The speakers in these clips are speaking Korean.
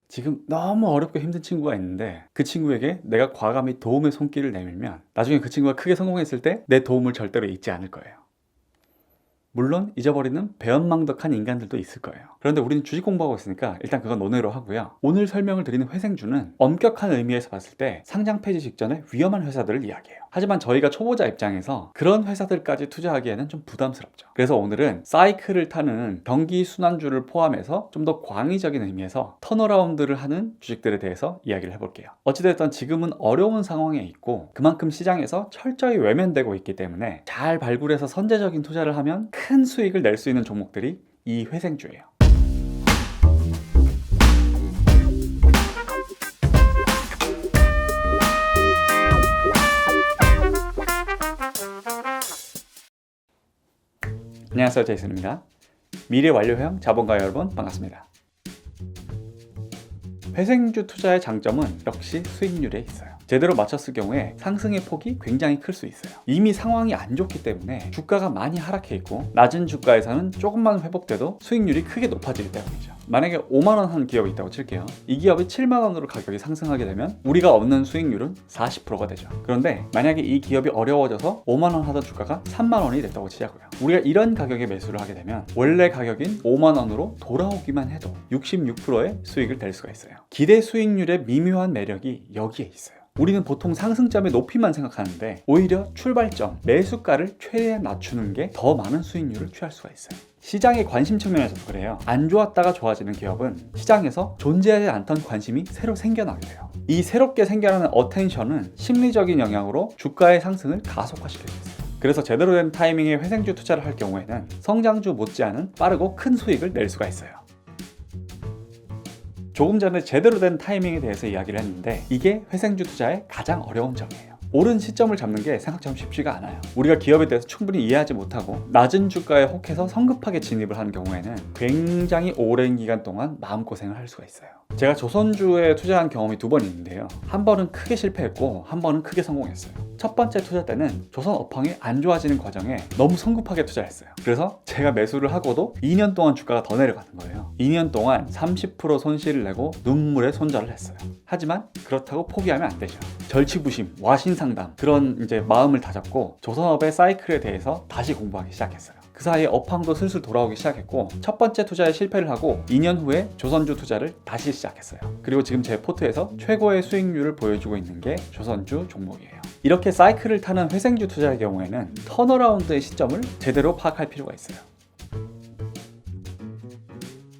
지금 너무 어렵고 힘든 친구가 있는데 그 친구에게 내가 과감히 도움의 손길을 내밀면 나중에 그 친구가 크게 성공했을 때 내 도움을 절대로 잊지 않을 거예요. 물론 잊어버리는 배은망덕한 인간들도 있을 거예요. 그런데 우리는 주식 공부하고 있으니까 일단 그건 논외로 하고요. 오늘 설명을 드리는 회생주는 엄격한 의미에서 봤을 때 상장 폐지 직전에 위험한 회사들을 이야기해요. 하지만 저희가 초보자 입장에서 그런 회사들까지 투자하기에는 좀 부담스럽죠. 그래서 오늘은 사이클을 타는 경기 순환주를 포함해서 좀 더 광의적인 의미에서 턴어라운드를 하는 주식들에 대해서 이야기를 해볼게요. 어찌됐든 지금은 어려운 상황에 있고 그만큼 시장에서 철저히 외면되고 있기 때문에 잘 발굴해서 선제적인 투자를 하면 큰 수익을 낼 수 있는 종목들이 이 회생주예요. 안녕하세요, 제이슨입니다. 미래 완료형 자본가 여러분 반갑습니다. 회생주 투자의 장점은 역시 수익률에 있어요. 제대로 맞췄을 경우에 상승의 폭이 굉장히 클 수 있어요. 이미 상황이 안 좋기 때문에 주가가 많이 하락해 있고 낮은 주가에서는 조금만 회복돼도 수익률이 크게 높아지기 때문이죠. 만약에 5만원 한 기업이 있다고 칠게요. 이 기업이 7만원으로 가격이 상승하게 되면 우리가 얻는 수익률은 40%가 되죠. 그런데 만약에 이 기업이 어려워져서 5만원 하던 주가가 3만원이 됐다고 치자고요. 우리가 이런 가격에 매수를 하게 되면 원래 가격인 5만원으로 돌아오기만 해도 66%의 수익을 낼 수가 있어요. 기대 수익률의 미묘한 매력이 여기에 있어요. 우리는 보통 상승점의 높이만 생각하는데 오히려 출발점, 매수가를 최대한 낮추는 게 더 많은 수익률을 취할 수가 있어요. 시장의 관심 측면에서도 그래요. 안 좋았다가 좋아지는 기업은 시장에서 존재하지 않던 관심이 새로 생겨나게 돼요. 이 새롭게 생겨나는 어텐션은 심리적인 영향으로 주가의 상승을 가속화시킬 수 있어요. 그래서 제대로 된 타이밍에 회생주 투자를 할 경우에는 성장주 못지않은 빠르고 큰 수익을 낼 수가 있어요. 조금 전에 제대로 된 타이밍에 대해서 이야기를 했는데 이게 회생주 투자의 가장 어려운 점이에요. 옳은 시점을 잡는 게 생각처럼 쉽지가 않아요. 우리가 기업에 대해서 충분히 이해하지 못하고 낮은 주가에 혹해서 성급하게 진입을 하는 경우에는 굉장히 오랜 기간 동안 마음고생을 할 수가 있어요. 제가 조선주에 투자한 경험이 2번 있는데요. 한 번은 크게 실패했고 한 번은 크게 성공했어요. 첫 번째 투자 때는 조선 업황이 안 좋아지는 과정에 너무 성급하게 투자했어요. 그래서 제가 매수를 하고도 2년 동안 주가가 더 내려가는 거예요. 2년 동안 30% 손실을 내고 눈물의 손절을 했어요. 하지만 그렇다고 포기하면 안 되죠. 절치부심, 와신상담 그런 이제 마음을 다잡고 조선업의 사이클에 대해서 다시 공부하기 시작했어요. 그 사이에 업황도 슬슬 돌아오기 시작했고 첫 번째 투자에 실패를 하고 2년 후에 조선주 투자를 다시 시작했어요. 그리고 지금 제 포트에서 최고의 수익률을 보여주고 있는 게 조선주 종목이에요. 이렇게 사이클을 타는 회생주 투자의 경우에는 턴어라운드의 시점을 제대로 파악할 필요가 있어요.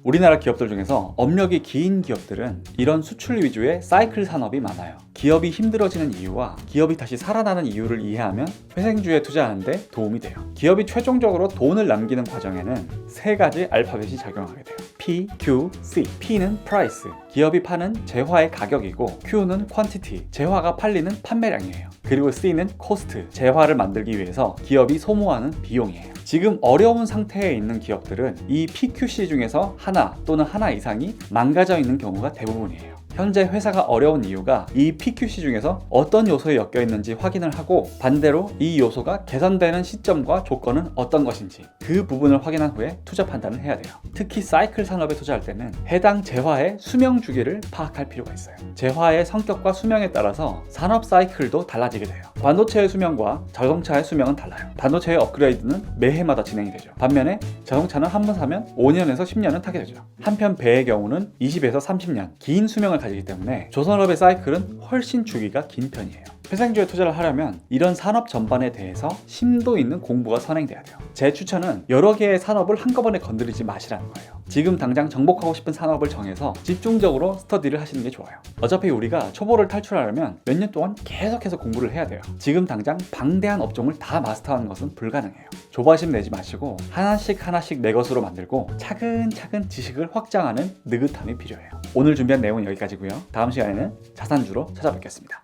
우리나라 기업들 중에서 업력이 긴 기업들은 이런 수출 위주의 사이클 산업이 많아요. 기업이 힘들어지는 이유와 기업이 다시 살아나는 이유를 이해하면 회생주에 투자하는데 도움이 돼요. 기업이 최종적으로 돈을 남기는 과정에는 3가지 알파벳이 작용하게 돼요. P, Q, C. P는 price, 기업이 파는 재화의 가격이고 Q는 quantity, 재화가 팔리는 판매량이에요. 그리고 C는 cost, 재화를 만들기 위해서 기업이 소모하는 비용이에요. 지금 어려운 상태에 있는 기업들은 이 PQC 중에서 하나 또는 하나 이상이 망가져 있는 경우가 대부분이에요. 현재 회사가 어려운 이유가 이 PQC 중에서 어떤 요소에 엮여 있는지 확인을 하고 반대로 이 요소가 개선되는 시점과 조건은 어떤 것인지 그 부분을 확인한 후에 투자 판단을 해야 돼요. 특히 사이클 산업에 투자할 때는 해당 재화의 수명 주기를 파악할 필요가 있어요. 재화의 성격과 수명에 따라서 산업 사이클도 달라지게 돼요. 반도체의 수명과 자동차의 수명은 달라요. 반도체의 업그레이드는 매해마다 진행이 되죠. 반면에 자동차는 한 번 사면 5년에서 10년은 타게 되죠. 한편 배의 경우는 20에서 30년 긴 수명을 가지기 때문에 조선업의 사이클은 훨씬 주기가 긴 편이에요. 회생주에 투자를 하려면 이런 산업 전반에 대해서 심도 있는 공부가 선행돼야 돼요. 제 추천은 여러 개의 산업을 한꺼번에 건드리지 마시라는 거예요. 지금 당장 정복하고 싶은 산업을 정해서 집중적으로 스터디를 하시는 게 좋아요. 어차피 우리가 초보를 탈출하려면 몇 년 동안 계속해서 공부를 해야 돼요. 지금 당장 방대한 업종을 다 마스터하는 것은 불가능해요. 조바심 내지 마시고 하나씩 내 것으로 만들고 차근차근 지식을 확장하는 느긋함이 필요해요. 오늘 준비한 내용은 여기까지고요. 다음 시간에는 자산주로 찾아뵙겠습니다.